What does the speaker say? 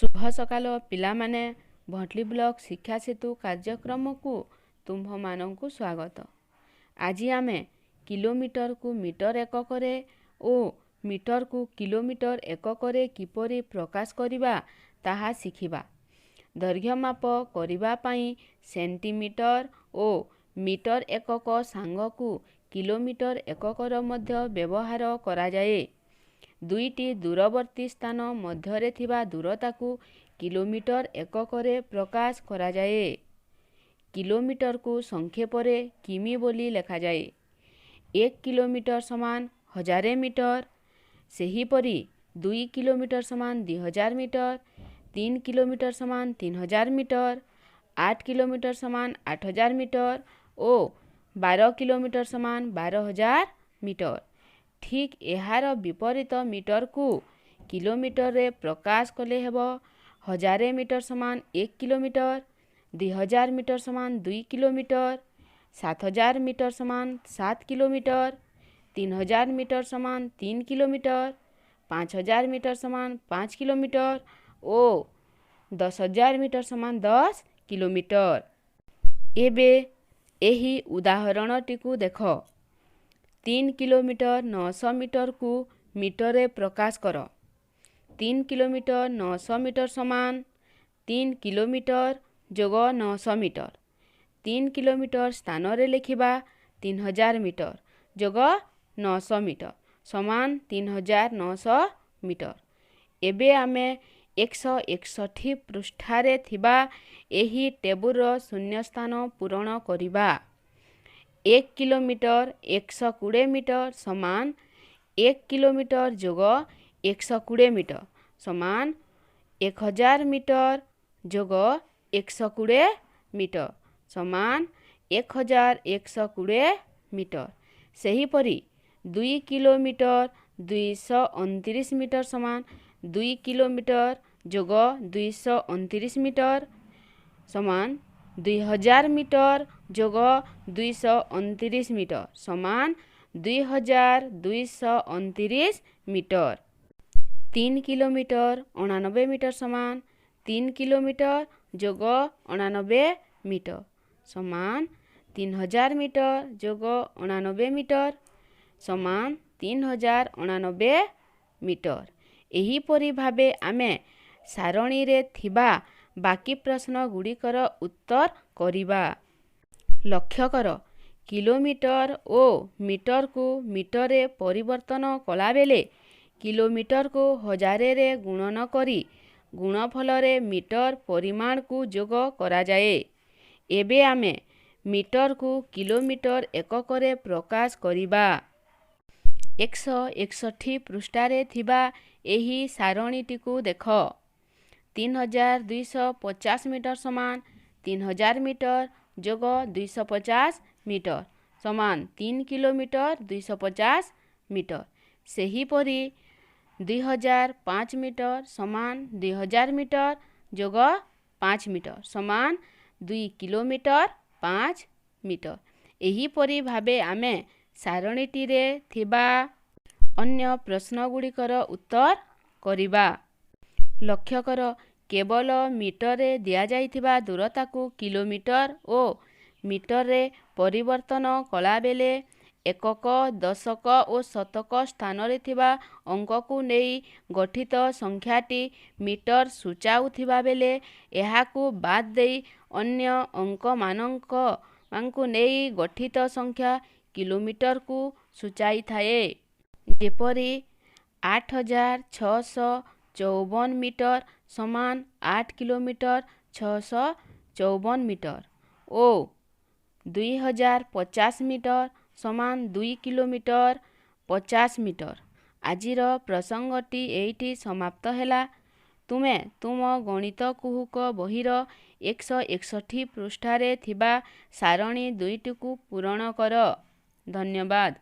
शुभ सकाल पिलामाने भटली ब्लॉक शिक्षा सेतु कार्यक्रम को तुम्भमानंकु स्वागत। आज आमे किलोमीटर को मीटर एककरे और मीटर को किलोमीटर एककरे किपरि प्रकाश करिबा ताहा शिखिबा। दैर्घ्य माप करिबा पई सेंटीमीटर और मीटर एकक सांगकु किलोमीटर एककर मध्य व्यवहार करा जाए। दुईटी दूरवर्ती स्थान मध्यरे थिबा दूरता को किलोमीटर एककरे प्रकाश करा जाए। किलोमीटर को संक्षेपरे किमी बोली लेखा जाए। 1 किलोमीटर समान 1000 मीटर, सेहीपरि 2 किलोमीटर समान 2000 मीटर, 3 किलोमीटर समान 3000 मीटर, 8 किलोमीटर समान 8000 मीटर और 12 किलोमीटर समान 12000 मीटर। ठीक एहार विपरीत मीटर को किलोमीटर रे प्रकाश कले हेबो 1000 मीटर समान 1 किलोमीटर, 2000 मीटर समान 2 किलोमीटर, 7000 मीटर समान 7 किलोमीटर, 3000 मीटर समान 3 किलोमीटर, 5000 मीटर समान 5 किलोमीटर और 10000 मीटर समान 10 किलोमीटर। एबे एही उदाहरणटिकु देखो। 3 किलोमीटर 900 मीटर को मीटर रे प्रकाश कर। 3 किलोमीटर 900 मीटर समान 3 किलोमीटर जोग 900 मीटर। 3 किलोमीटर स्थान रे लिखिबा 3000 मीटर जोग 900 मीटर समान 3900 मीटर। एबे आमे 161 पृष्ठारे थिबा एही टेबुल शून्य स्थान पूरण करिबा। 1 किलोमीटर 120 मीटर समान 1 किलोमीटर जोग 120 मीटर समान 1000 मीटर जोग 120 मीटर समान 1120 मीटर। सेहीपरि 2 किलोमीटर 229 मीटर समान 2 किलोमीटर जोग 229 मीटर समान 2000 मीटर जोग 229 मीटर समान 2229 मीटर। 3 किलोमीटर 89 मीटर समान 3 किलोमीटर जोग 89 मीटर समान 3000 मीटर जोग 89 मीटर समान 3089 मीटर। एहीपरि भावे आमे सारणी रे थिबा बाकी प्रश्न गुड़िकर उत्तर करिबा। लक्ष्य कर किलोमीटर ओ मीटर को मीटर रे परिवर्तन कला बेले किलोमीटर को 1000 रे गुणन करी गुणफल रे मीटर परिमाण को जोग करा जाए। एबे आमे मीटर को किलोमीटर एककरे प्रकाश करिबा। 161 पृष्ठारे थिबा एही सारणीटिकु देख। 3250 मीटर समान 3000 मीटर जोग 250 मीटर समान 3 किलोमीटर 250 मीटर। सेहीपरि 2005 मीटर समान 2000 मीटर जोग 5 मीटर समान 2 किलोमीटर 5 मीटर। एहीपरि भावे आमे सारणीटिरे थिबा अन्य प्रश्न गुड़िकर उत्तर करिबा। लक्ष्य कर केवल मीटर रे दिया जाइथिबा दूरता को किलोमीटर ओ मीटर रे परिवर्तन कला बेले एकक दशक और शतक स्थान रे थिबा अंक को नेई गठित संख्याटी मीटर सूचाउथिबा बेले एहाकू बाद देई अन्य अंक मानंकु नेई गठित संख्या किलोमीटर को सूचाई थाए। जेपरि 8654 मीटर समान 8 किलोमीटर 654 मीटर ओ 2050 मीटर समान 2 किलोमीटर 50 मीटर। आजिर प्रसंगटी एइटी समाप्त हैला। तुमे तुम गणित कुहुक बहिर 161 पृष्ठारे थिबा सारणी 2टी को पूरण कर। धन्यवाद।